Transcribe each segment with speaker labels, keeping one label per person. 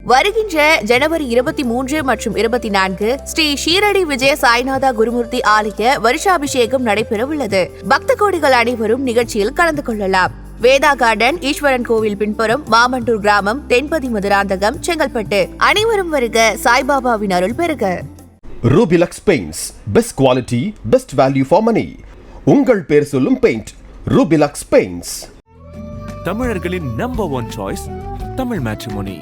Speaker 1: வருகின்ற ஜனவரி 23 மற்றும் 24 ஸ்ரீ ஷீரடி விஜய சாய்நாதா குருமூர்த்தி ஆலய வருஷாபிஷேகம் நடைபெறவுள்ளது. பக்த கோடிகள் அனைவரும் நிகழ்ச்சியில் கலந்து கொள்ளலாம். வேதா கார்டன், ஈஸ்வரன் கோவில் பின்புறம், மாமண்டூர் கிராமம், தென்பதி மதுராந்தகம், செங்கல்பட்டு. அனைவரும் வருக, சாய்பாபாவின் அருள் பெறுக.
Speaker 2: Rubilux paints, best quality, best value for money. உங்கள் பேர் சொல்லும் பெயிண்ட் ரூபிலக்ஸ் பெயிண்ட்ஸ்.
Speaker 3: தமிழர்களின் நம்பர் 1 சாய்ஸ் தமிழ் மேட்ரிமோனி.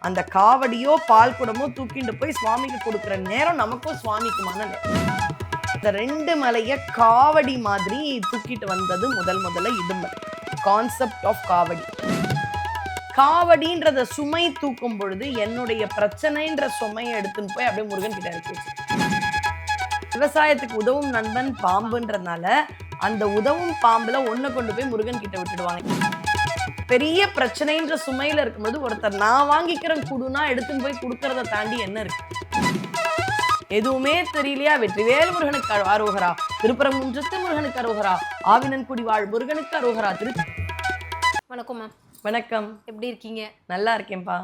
Speaker 4: அந்த காவடியோ பால் குடமோ தூக்கிட்டு போய் சுவாமிக்கு கொடுக்குற நேரம் நமக்கும் சுவாமிக்குமான நேரம். இந்த 2 மலையை காவடி மாதிரி தூக்கிட்டு வந்தது முதல்ல இடும்பன். கான்செப்ட் ஆஃப் காவடி. காவடின்றத சுமை தூக்கும் பொழுது என்னுடைய பிரச்சனைன்ற சுமையை எடுத்துன்னு போய் அப்படியே முருகன் கிட்ட இருக்கு. விவசாயத்துக்கு உதவும் நண்பன் பாம்புன்றதுனால அந்த உதவும் பாம்புல ஒண்ணு கொண்டு போய் முருகன் கிட்ட விட்டுடுவாங்க. பெரிய பிரச்சனைன்ற சுமையில இருக்கும்போது ஒருத்தர் நான் வாங்கிக்கிறேன் குடுனா எடுத்துன்னு போய் கொடுக்கறத தாண்டி என்ன இருக்கு? எதுவுமே தெரியலையா? வெற்றிவேல் முருகனுக்கு அரோகரா, திருப்பரங்குன்றத்து முருகனுக்கு அரோகரா, ஆவினன்குடி வாழ் முருகனுக்கு அரோகரா.
Speaker 5: வணக்கம் மேம்.
Speaker 4: வணக்கம்.
Speaker 5: எப்படி இருக்கீங்க?
Speaker 4: நல்லா இருக்கேன்பா.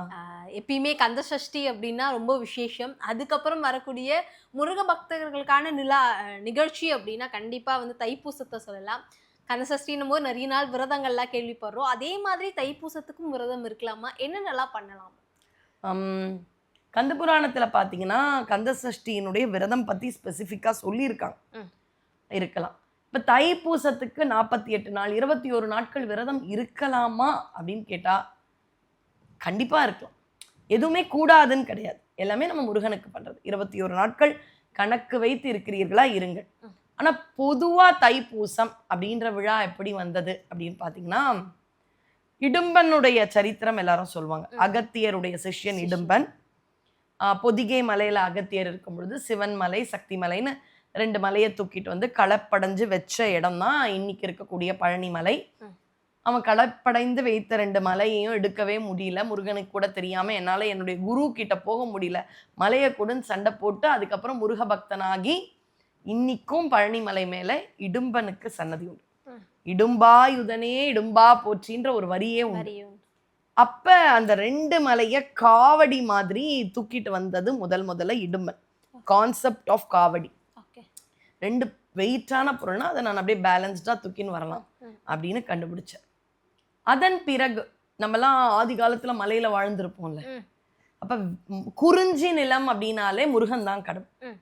Speaker 5: எப்பயுமே கந்த சஷ்டி அப்படின்னா ரொம்ப விசேஷம். அதுக்கப்புறம் வரக்கூடிய முருக பக்தர்களுக்கான நிகழ்ச்சி அப்படின்னா கண்டிப்பா தைப்பூசத்தை சொல்லலாம். கந்த சஷ்டின்னும் போது நிறைய நாள் விரதங்கள்லாம் கேள்விப்படுறோம். அதே மாதிரி தைப்பூசத்துக்கும் விரதம் இருக்கலாமா? என்னென்னலாம் பண்ணலாம்?
Speaker 4: கந்த புராணத்துல பாத்தீங்கன்னா கந்த சஷ்டியினுடைய விரதம் பத்தி ஸ்பெசிஃபிக்கா சொல்லியிருக்காங்க. இருக்கலாம். இப்ப தைப்பூசத்துக்கு 48 நாள் 21 நாட்கள் விரதம் இருக்கலாமா அப்படின்னு கேட்டா கண்டிப்பா இருக்கலாம். எதுவுமே கூடாதுன்னு கிடையாது. எல்லாமே நம்ம முருகனுக்கு பண்றது. 21 நாட்கள் கணக்கு வைத்து இருக்கிறீர்களா இருங்கள். ஆனா பொதுவா தைப்பூசம் அப்படின்ற விழா எப்படி வந்தது அப்படின்னு பாத்தீங்கன்னா, இடும்பனுடைய சரித்திரம் எல்லாரும் சொல்லுவாங்க. அகத்தியருடைய சிஷ்யன் இடும்பன். பொதிகை மலையில அகத்தியர் இருக்கும் பொழுது சிவன் மலை, சக்தி மலைன்னு 2 மலையை தூக்கிட்டு வந்து களப்படைஞ்சு வச்ச இடம் தான் இன்னைக்கு இருக்கக்கூடிய பழனி மலை. அவன் களப்படைந்து வைத்த 2 மலையையும் எடுக்கவே முடியல. முருகனுக்கு கூட தெரியாம என்னால என்னுடைய குரு கிட்ட போக முடியல, மலையை கூட சண்டை போட்டு அதுக்கப்புறம் முருக பக்தனாகி இன்னைக்கும் பழனி மலை மேல இடும்பனுக்கு சன்னதி உண்டு. இடும்பாயுதனே இடும்பா போற்றின்ற ஒரு வரியே உண்டு. அப்ப அந்த 2 மலையை காவடி மாதிரி தூக்கிட்டு வந்தது முதல்ல இடும்பன். கான்செப்ட் ஆஃப் காவடி. 2 வெயிட்டான பொருள்னா அதை நான் அப்படியே பேலன்ஸ்டா தூக்கின்னு வரலாம் அப்படின்னு கண்டுபிடிச்சேன். அதன் பிறகு நம்மலாம் ஆதி காலத்துல மலையில வாழ்ந்திருப்போம்ல. அப்ப குறிஞ்சி நிலம் அப்படின்னாலே முருகன் தான் கடவுள்.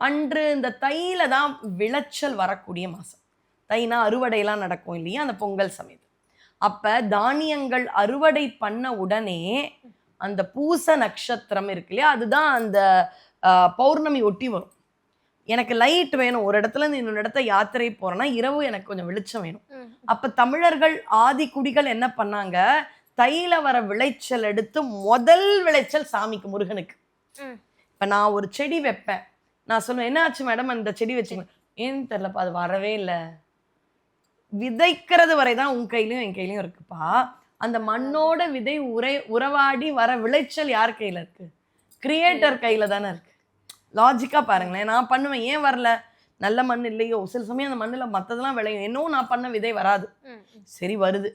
Speaker 4: அன்று இந்த தையில தான் விளைச்சல் வரக்கூடிய மாசம். தைனா அறுவடையெல்லாம் நடக்கும் இல்லையா, அந்த பொங்கல் சமயத்து. அப்ப தானியங்கள் அறுவடை பண்ண உடனே அந்த பூச நட்சத்திரம் இருக்கு இல்லையா, அதுதான் அந்த பௌர்ணமி ஒட்டி வரும். எனக்கு லைட் வேணும், ஒரு இடத்துல இருந்து இன்னொரு இடத்த யாத்திரை போறேன்னா இரவு எனக்கு கொஞ்சம் வெளிச்சம் வேணும். அப்ப தமிழர்கள் ஆதி குடிகள் என்ன பண்ணாங்க, தையில வர விளைச்சல் எடுத்து முதல் விளைச்சல் சாமிக்கு முருகனுக்கு. இப்ப நான் ஒரு செடி வைப்பேன், நான் சொல்லுவேன் என்ன ஆச்சு மேடம் அந்த செடி வச்சுங்க, ஏன்னு தெரியலப்பா அது வரவே இல்லை. விதைக்கிறது வரைதான் உன் கையிலயும் என் கையிலயும் இருக்குப்பா. அந்த மண்ணோட விதை உறவாடி வர விளைச்சல் யார் கையில இருக்கு? கிரியேட்டர் கையில தானே இருக்கு. லாஜிக்கா பாருங்களேன். நான் பண்ணுவேன், ஏன் வரல? நல்ல மண் இல்லையோ, சில சமயம் அந்த மண்ணுல மற்றதெல்லாம் விளையும், இன்னும் நான் பண்ண விதை வராது. சரி வருது,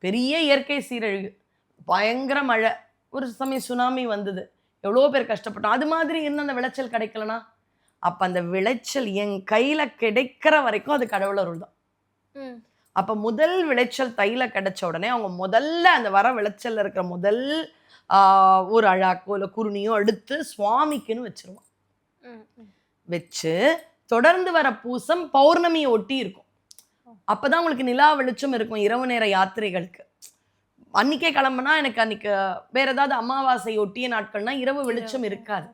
Speaker 4: பெரிய இயற்கை சீரழிவு, பயங்கர மழை, ஒரு சமயம் சுனாமி வந்தது, எவ்வளோ பேர் கஷ்டப்பட்டோம். அது மாதிரி இருந்து அந்த விளைச்சல் கிடைக்கலனா அப்ப அந்த விளைச்சல் என் கையில கிடைக்கிற வரைக்கும் அது கடவுள் அருள் தான். அப்ப முதல் விளைச்சல் தையில கிடைச்ச உடனே அவங்க முதல்ல அந்த வர விளைச்சல்ல இருக்கிற முதல் ஒரு அழாக்கோ இல்லை குருணியோ எடுத்து சுவாமிக்குன்னு வச்சிருவான். வச்சு தொடர்ந்து வர பூசம் பௌர்ணமியை ஒட்டி இருக்கும். அப்பதான் உங்களுக்கு நிலா வெளிச்சம் இருக்கும் இரவு நேர யாத்திரைகளுக்கு. அன்னைக்கே கிளம்புனா எனக்கு அன்னைக்கு வேற ஏதாவது அமாவாசை ஒட்டிய நாட்கள்னா இரவு வெளிச்சம் இருக்காது.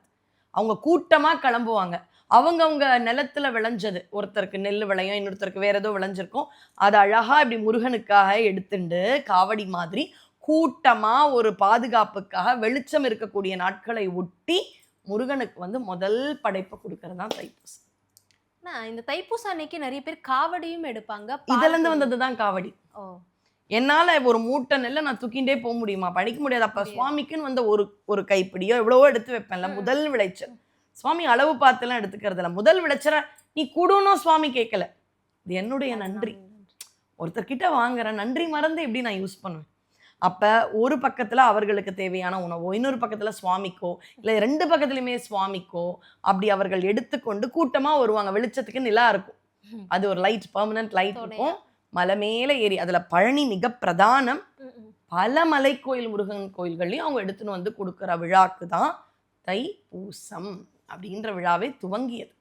Speaker 4: அவங்க கூட்டமா கிளம்புவாங்க. அவங்க நிலத்துல விளைஞ்சது, ஒருத்தருக்கு நெல் விளையும், இன்னொருத்தருக்கு வேற ஏதோ விளைஞ்சிருக்கும், அதை அழகா இப்படி முருகனுக்காக எடுத்துட்டு காவடி மாதிரி கூட்டமா ஒரு பாதுகாப்புக்காக வெளிச்சம் இருக்கக்கூடிய நாட்களை ஒட்டி முருகனுக்கு முதல் படைப்பை கொடுக்கறது தான் தைப்பூசம்.
Speaker 5: இந்த தைப்பூசம் அன்னைக்கு நிறைய பேர் காவடியும் எடுப்பாங்க.
Speaker 4: இதுல இருந்து வந்ததுதான் காவடி. என்னால ஒரு மூட்டை நெல்லை நான் தூக்கிண்டே போக முடியுமா? படிக்க முடியாது. அப்ப சுவாமிக்குன்னு ஒரு கைப்பிடியோ எவ்வளவோ எடுத்து வைப்பேன்ல. முதல் விளைச்சல் சுவாமி அளவு பார்த்துலாம் எடுத்துக்கிறது இல்லை. முதல் விளைச்சல நீ கூடணும் சுவாமி கேட்கல, இது என்னுடைய நன்றி. ஒருத்தர்கிட்ட வாங்குறேன், நன்றி மறந்து எப்படி நான் யூஸ் பண்ணுவேன்? அப்போ ஒரு பக்கத்தில் அவர்களுக்கு தேவையான உணவோ, இன்னொரு பக்கத்தில் சுவாமிக்கோ, இல்லை 2 பக்கத்துலையுமே சுவாமிக்கோ அப்படி அவர்கள் எடுத்துக்கொண்டு கூட்டமாக வருவாங்க. வெளிச்சத்துக்கு நிலா இருக்கும், அது ஒரு லைட், பெர்மனன்ட் லைட் இருக்கும், மலை மேலே ஏறி. அதில் பழனி மிக பிரதானம். பல மலை கோயில் முருகன் கோயில்கள்லையும் அவங்க எடுத்துன்னு வந்து கொடுக்குற விழாக்கு தான் தைப்பூசம் அப்படின்ற விழாவே துவங்கியது.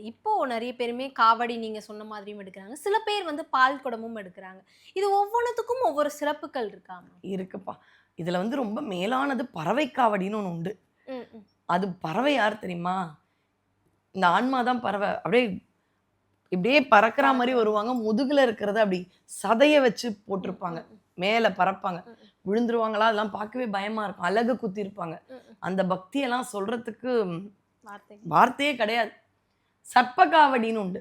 Speaker 5: இப்போ நிறைய பேருமே காவடி நீங்க சொன்ன மாதிரியும் எடுக்கிறாங்க, சில பேர் வந்து பால் குடமும் எடுக்கிறாங்க. இது ஒவ்வொன்றுத்துக்கும் ஒவ்வொரு சிறப்புகள் இருக்காம?
Speaker 4: இருக்குப்பா. இதுல வந்து ரொம்ப மேலானது பறவை காவடின்னு ஒன்று உண்டு. அது பறவை யார் தெரியுமா? இந்த ஆன்மா தான் பறவை. அப்படியே இப்படியே பறக்கிற மாதிரி வருவாங்க. முதுகுல இருக்கிறத அப்படி சதைய வச்சு போட்டிருப்பாங்க, மேல பறப்பாங்க. விழுந்துருவாங்களா? அதெல்லாம் பார்க்கவே பயமா இருக்கும். அழகு குத்தி இருப்பாங்க. அந்த பக்தியெல்லாம் சொல்றதுக்கு வார்த்தையே கிடையாது. சர்ப்ப காவடின்னு உண்டு.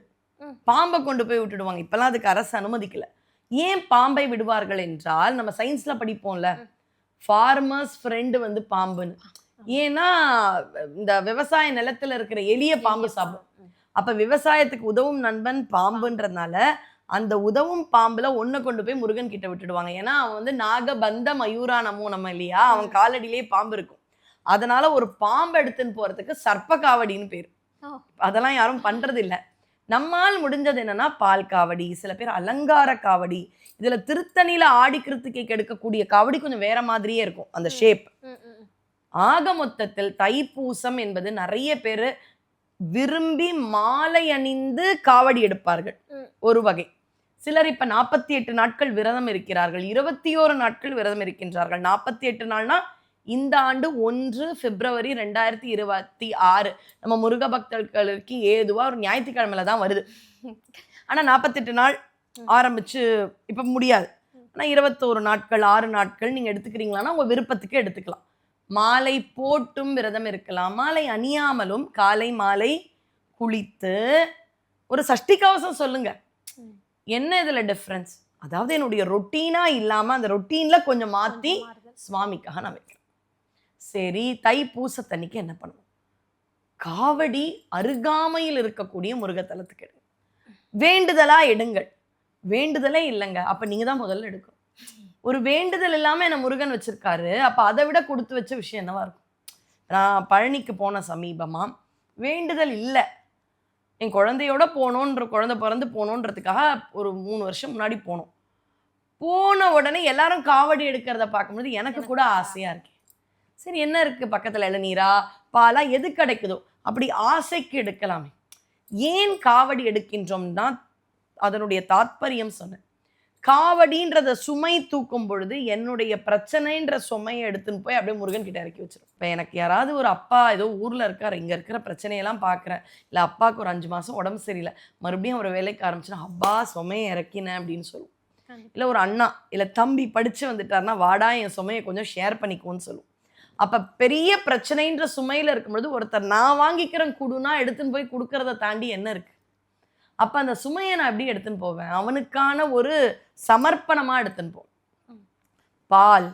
Speaker 4: பாம்பை கொண்டு போய் விட்டுடுவாங்க. இப்பெல்லாம் அதுக்கு அரசு அனுமதிக்கல. ஏன் பாம்பை விடுவார்கள் என்றால், நம்ம சயின்ஸ்ல படிப்போம்ல, ஃபார்மர்ஸ் ஃப்ரெண்டு வந்து பாம்புன்னு. ஏன்னா இந்த விவசாய நிலத்துல இருக்கிற எளிய பாம்பு சாப்பிடும். அப்ப விவசாயத்துக்கு உதவும் நண்பன் பாம்புன்றதுனால அந்த உதவும் பாம்புல ஒன்றை கொண்டு போய் முருகன் கிட்ட விட்டுடுவாங்க. ஏன்னா அவன் வந்து நாகபந்த மயூரா நமோ நம்ம இல்லையா, அவன் காலடியிலே பாம்பு இருக்கும். அதனால ஒரு பாம்பு எடுத்துன்னு போறதுக்கு சர்ப்ப காவடின்னு பேர். அதெல்லாம் யாரும் பண்றது இல்லை. நம்மால் முடிஞ்சது என்னன்னா பால் காவடி, சில பேர் அலங்கார காவடி. இதுல திருத்தணியில ஆடிக்கிறதுக்கு எடுக்கக்கூடிய காவடி கொஞ்சம் வேற மாதிரியே இருக்கும் அந்த ஷேப். ஆக மொத்தத்தில் தைப்பூசம் என்பது நிறைய பேர் விரும்பி மாலை அணிந்து காவடி எடுப்பார்கள் ஒரு வகை. சிலர் இப்ப 48 நாட்கள் விரதம் இருக்கிறார்கள், 21 நாட்கள் விரதம் இருக்கின்றார்கள். 48 நாள்னா இந்த ஆண்டு 1 பிப்ரவரி 2026 நம்ம முருக பக்தர்களுக்கு ஏதுவா ஒரு ஞாயிற்றுக்கிழமையில தான் வருது. ஆனா 48 நாள் ஆரம்பிச்சு இப்ப முடியாது. ஆனா 21 நாட்கள் 6 நாட்கள் நீங்க எடுத்துக்கிறீங்களான்னா உங்க விருப்பத்துக்கு எடுத்துக்கலாம். மாலை போட்டும் விரதம் இருக்கலாம், மாலை அணியாமலும் காலை மாலை குளித்து ஒரு சஷ்டி கவசம் சொல்லுங்க. என்ன இதுல டிஃப்ரென்ஸ்? அதாவது என்னுடைய ரொட்டீனா இல்லாம அந்த ரொட்டீன்ல கொஞ்சம் மாத்தி சுவாமிக்காக நான் வைக்கிறேன். சரி, தைப்பூசத்தன்னைக்கு என்ன பண்ணுவோம்? காவடி அருகாமையில் இருக்கக்கூடிய முருகத்தலத்துக்கு எடுங்க. வேண்டுதலா எடுங்கள். வேண்டுதலே இல்லைங்க, அப்ப நீங்க தான் முதல்ல எடுக்கணும். ஒரு வேண்டுதல் இல்லாம என்ன முருகன் வச்சிருக்காரு, அப்ப அதை விட கொடுத்து வச்ச விஷயம் என்னவா இருக்கும்? நான் பழனிக்கு போன சமீபமா வேண்டுதல் இல்லை, என் குழந்தையோட போகணுன்ற, குழந்தை பிறந்து போகணுன்றதுக்காக ஒரு 3 வருஷம் முன்னாடி போனோம். போன உடனே எல்லாரும் காவடி எடுக்கிறத பார்க்கும்போது எனக்கு கூட ஆசையா இருக்கு. சரி, என்ன இருக்கு பக்கத்துல, இளநீரா பாலா எது கிடைக்குதோ அப்படி ஆசைக்கு எடுக்கலாமே. ஏன் காவடி எடுக்கின்றோம்னா அதனுடைய தாற்பயம் சொன்னேன். காவடின்றத சுமை தூக்கும் பொழுது என்னுடைய பிரச்சனைன்ற சுமையை எடுத்துன்னு போய் அப்படியே முருகன் கிட்ட இறக்கி வச்சிடும். இப்போ எனக்கு யாராவது ஒரு அப்பா ஏதோ ஊர்ல இருக்காரு, இங்க இருக்கிற பிரச்சனையெல்லாம் பார்க்குறேன், இல்லை அப்பாவுக்கு ஒரு 5 மாசம் உடம்பு சரியில்லை, மறுபடியும் ஒரு வேலைக்கு ஆரம்பிச்சுன்னா அப்பா சுமையை இறக்கினேன் அப்படின்னு சொல்லுவோம். இல்லை ஒரு அண்ணா இல்லை தம்பி படிச்சு வந்துட்டாருன்னா வாடா என் சுமையை கொஞ்சம் ஷேர் பண்ணிக்குவோன்னு சொல்லுவோம். அப்ப பெரிய பிரச்சனைன்ற சுமையில இருக்கும்பொழுது ஒருத்தர் நான் வாங்கிக்கிறேன் குடுனா எடுத்துன்னு போய் கொடுக்கறத தாண்டி என்ன இருக்கு? அப்ப அந்த சுமையை நான் எப்படி எடுத்துன்னு போவேன்? அவனுக்கான ஒரு சமர்ப்பணமா எடுத்துன்னு போவேன். பால்,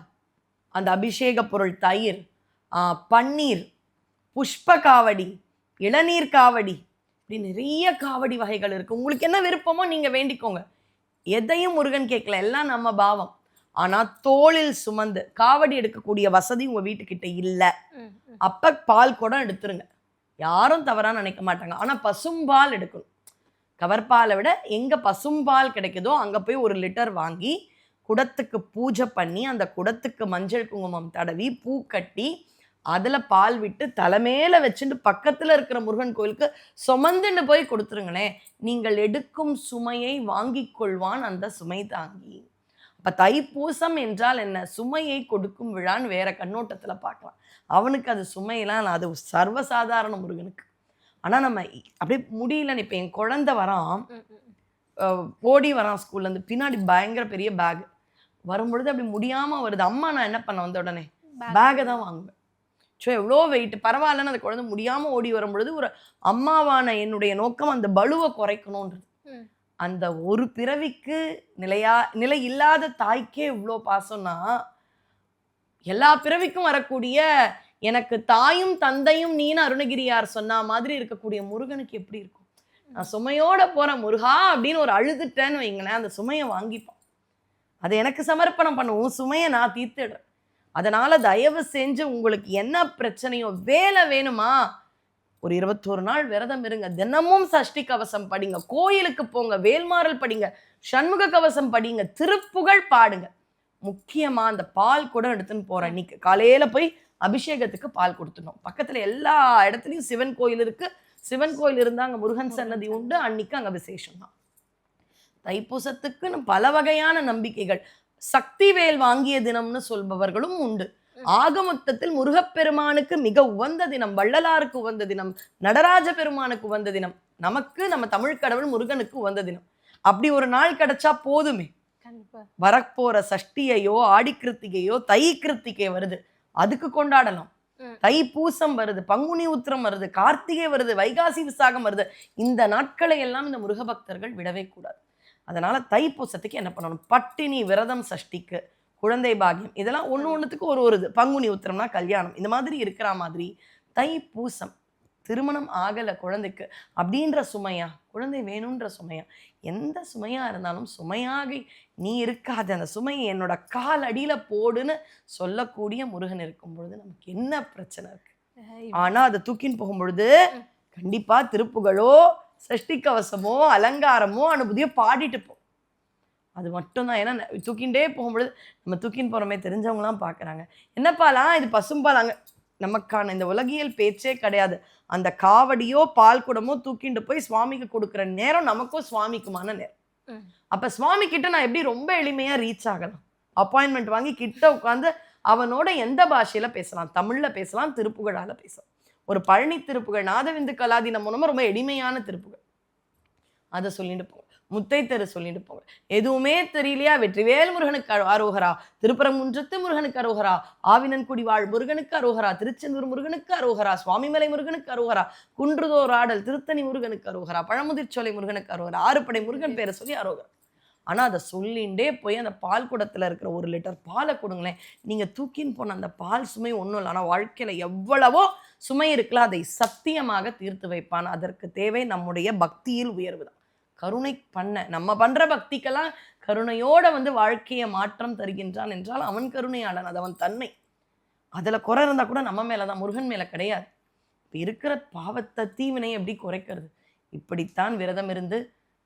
Speaker 4: அந்த அபிஷேக பொருள், தயிர், பன்னீர், புஷ்ப காவடி, இளநீர் காவடி, இப்படி நிறைய காவடி வகைகள் இருக்கு. உங்களுக்கு என்ன விருப்பமோ நீங்க வேண்டிக்கோங்க. எதையும் முருகன் கேட்கல, எல்லாம் நம்ம பாவம். ஆனா தோளில் சுமந்து காவடி எடுக்கக்கூடிய வசதி உங்க வீட்டுக்கிட்ட இல்லை, அப்ப பால் குடம் எடுத்துருங்க. யாரும் தவறா நினைக்க மாட்டாங்க. ஆனா பசும்பால் எடுக்கணும். கவர்பாலை விட எங்க பசும்பால் கிடைக்குதோ அங்க போய் 1 லிட்டர் வாங்கி குடத்துக்கு பூஜை பண்ணி அந்த குடத்துக்கு மஞ்சள் குங்குமம் தடவி பூ கட்டி அதுல பால் விட்டு தலைமையில வச்சுட்டு பக்கத்துல இருக்கிற முருகன் கோயிலுக்கு சுமந்துன்னு போய் கொடுத்துருங்களேன். நீங்கள் எடுக்கும் சுமையை வாங்கி கொள்வான் அந்த சுமை தாங்கி. அப்ப தைப்பூசம் என்றால் என்ன? சுமையை கொடுக்கும் விழான்னு வேற கண்ணோட்டத்துல பார்க்கலாம். அவனுக்கு அது சுமையெல்லாம், அது சர்வசாதாரண முருகனுக்கு. ஆனா நம்ம அப்படியே முடியலன்னு, இப்ப என் குழந்தை வரான், ஓடி வரான் ஸ்கூல்ல இருந்து, பின்னாடி பயங்கர பெரிய பேக் வரும்பொழுது அப்படி முடியாம வருது. அம்மா நான் என்ன பண்ண வந்த உடனே பேக்கை தான் வாங்குவேன். ஸோ எவ்வளோ வெயிட் பரவாயில்லன்னு அந்த குழந்தை முடியாம ஓடி வரும்பொழுது ஒரு அம்மாவான என்னுடைய நோக்கம் அந்த பலுவை குறைக்கணுன்றது. அந்த ஒரு பிறவிக்கு நிலை இல்லாத தாய்க்கே இவ்வளோ பாசம்னா எல்லா பிறவிக்கும் வரக்கூடிய எனக்கு தாயும் தந்தையும் நீன்னு அருணகிரியார் சொன்ன மாதிரி இருக்கக்கூடிய முருகனுக்கு எப்படி இருக்கும்? நான் சுமையோட போறேன் முருகா அப்படின்னு ஒரு அழுதுட்டேன்னு வைங்களேன், அந்த சுமையை வாங்கிப்பான். அதை எனக்கு சமர்ப்பணம் பண்ணுவோம், சுமையை நான் தீர்த்துடுறேன். அதனால தயவு செஞ்சு உங்களுக்கு என்ன பிரச்சனையோ, வேலை வேணுமா, ஒரு 21 நாள் விரதம் இருங்க, தினமும் சஷ்டி கவசம் படிங்க, கோயிலுக்கு போங்க, வேல்மாறல் படிங்க, சண்முக கவசம் படிங்க, திருப்புகழ் பாடுங்க. முக்கியமா அந்த பால் கூட எடுத்துன்னு போறேன் இன்னைக்கு காலையில போய் அபிஷேகத்துக்கு பால் கொடுத்துடணும். பக்கத்துல எல்லா இடத்துலயும் சிவன் கோயில் இருக்கு, சிவன் கோயில் இருந்தா அங்க முருகன் சன்னதி உண்டு, அன்னைக்கு அங்க விசேஷம் தான். தைப்பூசத்துக்குன்னு பல வகையான நம்பிக்கைகள். சக்தி வேல் வாங்கிய தினம்னு சொல்பவர்களும் உண்டு. ஆக மொத்தத்தில் முருகப்பெருமானுக்கு மிக உகந்த தினம், வள்ளலாருக்கு உகந்த தினம், நடராஜ பெருமானுக்கு உகந்த தினம், நமக்கு நம்ம தமிழ் கடவுள் முருகனுக்கு உகந்த தினம். அப்படி ஒரு நாள் கிடைச்சா போதுமே. வரப்போற சஷ்டியையோ ஆடி கிருத்திகையோ தை கிருத்திகை வருது, அதுக்கு கொண்டாடலாம். தைப்பூசம் வருது, பங்குனி உத்திரம் வருது, கார்த்திகை வருது, வைகாசி விசாகம் வருது. இந்த நாட்களை எல்லாம் இந்த முருக பக்தர்கள் விடவே கூடாது. அதனால தைப்பூசத்துக்கு என்ன பண்ணணும், பட்டினி விரதம், சஷ்டிக்கு குழந்தை பாக்கியம், இதெல்லாம் ஒண்ணுத்துக்கு ஒரு இது. பங்குனி உத்திரம்னா கல்யாணம், இந்த மாதிரி இருக்கிற மாதிரி தைப்பூசம் திருமணம் ஆகலை குழந்தைக்கு அப்படின்ற சுமையா, குழந்தை வேணுன்ற சுமையா, எந்த சுமையா இருந்தாலும் சுமையாக நீ இருக்காது, அந்த சுமையை என்னோட கால் அடியில போடுன்னு சொல்லக்கூடிய முருகன் இருக்கும் பொழுது நமக்கு என்ன பிரச்சனை இருக்கு? ஆனா அதை தூக்கின்னு போகும் பொழுது கண்டிப்பா திருப்புகழோ சஷ்டி கவசமோ அலங்காரமோ அனுபூதியோ பாடிட்டு போ. அது மட்டும்தான். ஏன்னா தூக்கிண்டே போகும்பொழுது நம்ம தூக்கின்னு போறோமே, தெரிஞ்சவங்களாம் பார்க்குறாங்க, என்னப்பாலாம் இது பசும்பாலாங்க, நமக்கான இந்த உலகியல் பேச்சே கிடையாது. அந்த காவடியோ பால் குடமோ தூக்கிட்டு போய் சுவாமிக்கு கொடுக்குற நேரம் நமக்கும் சுவாமிக்குமான நேரம். அப்ப சுவாமி கிட்ட நான் எப்படி ரொம்ப எளிமையா ரீச் ஆகலாம்? அப்பாயின்மெண்ட் வாங்கி கிட்ட உட்காந்து அவனோட எந்த பாஷையில பேசலாம்? தமிழ்ல பேசலாம், திருப்புகழால பேசலாம். ஒரு பழனி திருப்புகழ், நாதவிந்து கலாதீனம் மூலமா ரொம்ப எளிமையான திருப்புகழ், அதை சொல்லிட்டு போங்க. முத்தைத்தரு சொல்லிட்டு போங்க. எதுவுமே தெரியலையா, வெற்றிவேல் முருகனுக்கு அரோகரா, திருப்பரங்குன்றத்து முருகனுக்கு அரோகரா, ஆவினன்குடி வாழ் முருகனுக்கு அரோகரா, திருச்செந்தூர் முருகனுக்கு அரோகரா, சுவாமிமலை முருகனுக்கு அரோகரா, குன்றுதோர் ஆடல் திருத்தணி முருகனுக்கு அரோகரா, பழமுதிர்ச்சோலை முருகனுக்கு அரோகரா, ஆறுபடை முருகன் பேரை சொல்லி அரோகரா. ஆனா அதை சொல்லிண்டே போய் அந்த பால் குடத்துல இருக்கிற 1 லிட்டர் பாலை கொடுங்களேன், நீங்க தூக்கின்னு போன அந்த பால் சுமை ஒன்றும் இல்லை. ஆனா வாழ்க்கையில எவ்வளவோ சுமை இருக்கலாம், அதை சத்தியமாக தீர்த்து வைப்பான். அதற்கு தேவை நம்முடைய பக்தியில் உயர்வு தான். கருணை பண்ண, நம்ம பண்ற பக்திக்கெல்லாம் கருணையோட வாழ்க்கையை மாற்றம் தருகின்றான் என்றால் அவன் கருணையாளன், அது அவன் தன்மை. அதுல குறை இருந்தா கூட நம்ம மேலதான், முருகன் மேல கிடையாது. இப்ப இருக்கிற பாவத்தை தீவினை எப்படி குறைக்கிறது? இப்படித்தான் விரதம் இருந்து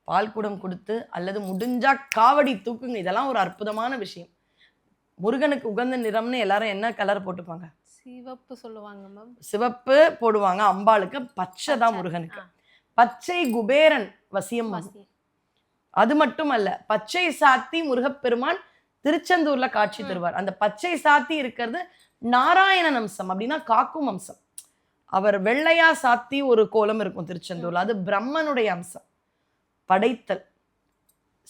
Speaker 4: பால் குடம் கொடுத்து, அல்லது முடிஞ்சா காவடி தூக்குங்க. இதெல்லாம் ஒரு அற்புதமான விஷயம். முருகனுக்கு உகந்த நிறம்னு எல்லாரும் என்ன கலர் போட்டுப்பாங்க?
Speaker 5: சிவப்பு சொல்லுவாங்க மேம்.
Speaker 4: சிவப்பு போடுவாங்க. அம்பாளுக்கு பச்சை தான் முருகனுக்கு. பச்சை குபேரன் வசியம். அது மட்டுமல்ல, பச்சை சாத்தி முருகப்பெருமான் திருச்செந்தூர்ல காட்சி தருவார். அந்த பச்சை சாத்தி இருக்கிறது நாராயணன் அம்சம், அப்படின்னா காக்கும் அம்சம். அவர் வெள்ளையா சாத்தி ஒரு கோலம் இருக்கும் திருச்செந்தூர்ல, அது பிரம்மனுடைய அம்சம், படைத்தல்.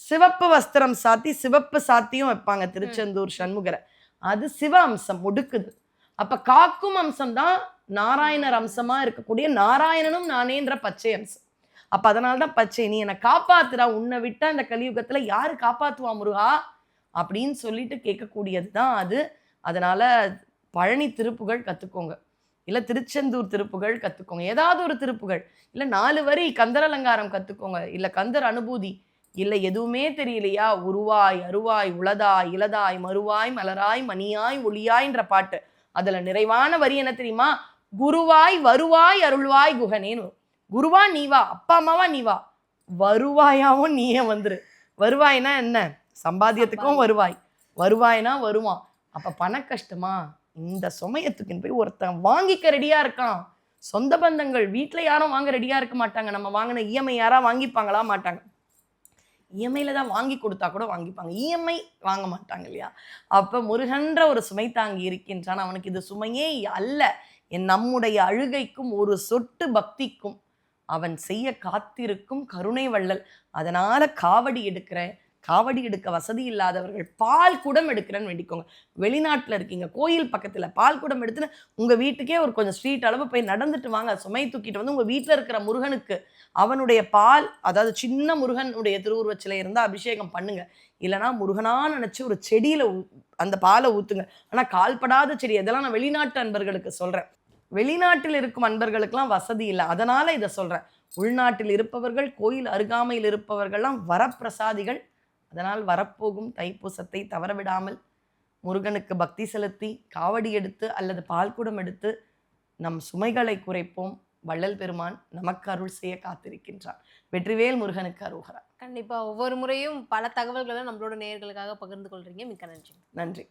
Speaker 4: சிவப்பு வஸ்திரம் சாத்தி சிவப்பு சாத்தியும் வைப்பாங்க திருச்செந்தூர் சண்முகரை, அது சிவ அம்சம், முடுக்குது. அப்ப காக்கும் அம்சம் தான் நாராயணர் அம்சமா இருக்கக்கூடிய நாராயணனும் நானேன்ற பச்சை அம்சம். அப்ப அதனால்தான் பச்சை. நீ என்னை காப்பாத்துறா, உன்னை விட்டா இந்த கலியுகத்துல யாரு காப்பாத்துவா முருகா அப்படின்னு சொல்லிட்டு கேட்கக்கூடியதுதான் அது. அதனால பழனி திருப்புகழ் கத்துக்கோங்க, இல்ல திருச்செந்தூர் திருப்புகழ் கத்துக்கோங்க, ஏதாவது ஒரு திருப்புகழ், இல்ல 4 வரி கந்தர் அலங்காரம் கத்துக்கோங்க, இல்ல கந்தர் அனுபூதி, இல்ல எதுவுமே தெரியலையா, உருவாய் அருவாய் உளதாய் இளதாய் மறுவாய் மலராய் மணியாய் ஒளியாய்ன்ற பாட்டு. அதுல நிறைவான வரி என்ன தெரியுமா? குருவாய் வருவாய் அருள்வாய் குகனேன்னு. குருவா நீ வா, அப்பா அம்மாவா நீ வா, வருவாயாவும் நீயே வந்துரு. வருவாய்னா என்ன? சம்பாத்தியத்துக்கும் வருவாய், வருவாய்னா வருவான். அப்ப பண கஷ்டமா? இந்த சுமையத்துக்குன்னு போய் ஒருத்தன் வாங்கிக்க ரெடியா இருக்கான். சொந்த பந்தங்கள் வீட்டுல யாரும் வாங்க ரெடியா இருக்க மாட்டாங்க. நம்ம வாங்கின இஎம்ஐ யாரா வாங்கிப்பாங்களா? மாட்டாங்க. இஎம்ஐல தான் வாங்கி கொடுத்தா கூட வாங்கிப்பாங்க, இஎம்ஐ வாங்க மாட்டாங்க இல்லையா? அப்ப முருகன்ற ஒரு சுமை தாங்கி இருக்கின்றான். அவனுக்கு இது சுமையே அல்ல. நம்முடைய அழுகைக்கும் ஒரு சொட்டு பக்திக்கும் அவன் செய்ய காத்திருக்கும் கருணை வள்ளல். அதனால காவடி எடுக்கிறேன், காவடி எடுக்க வசதி இல்லாதவர்கள் பால் குடம் எடுக்கிறேன்னு வேண்டிக்கோங்க. வெளிநாட்டில் இருக்கீங்க, கோயில் பக்கத்தில் பால் குடம் எடுத்துன்னு உங்கள் வீட்டுக்கே ஒரு கொஞ்சம் ஸ்ட்ரீட் அளவு போய் நடந்துட்டு வாங்க. சுமை தூக்கிட்டு வந்து உங்கள் வீட்டில் இருக்கிற முருகனுக்கு அவனுடைய பால், அதாவது சின்ன முருகனுடைய திருவுருவச் சிலை இருந்தால் அபிஷேகம் பண்ணுங்க. இல்லைனா முருகனா நினச்சி ஒரு செடியில் அந்த பாலை ஊற்றுங்க. ஆனால் கால்படாத செடி. இதெல்லாம் நான் வெளிநாட்டு அன்பர்களுக்கு சொல்கிறேன். வெளிநாட்டில் இருக்கும் அன்பர்களுக்கெல்லாம் வசதி இல்லை, அதனால இதை சொல்கிறேன். உள்நாட்டில் இருப்பவர்கள், கோயில் அருகாமையில் இருப்பவர்கள்லாம் வரப்பிரசாதிகள் அதனால் வரப்போகும் தைப்பூசத்தை தவறவிடாமல் முருகனுக்கு பக்தி செலுத்தி காவடி எடுத்து அல்லது பால்குடம் எடுத்து நம் சுமைகளை குறைப்போம். வள்ளல் பெருமான் நமக்கு அருள் செய்ய காத்திருக்கின்றான். வெற்றிவேல் முருகனுக்கு அரோகரா.
Speaker 5: கண்டிப்பா ஒவ்வொரு முறையும் பல தகவல்களை நம்மளோட நேயர்களுக்காக பகிர்ந்து கொள்றீங்க. மிக்க நன்றி.
Speaker 4: நன்றி.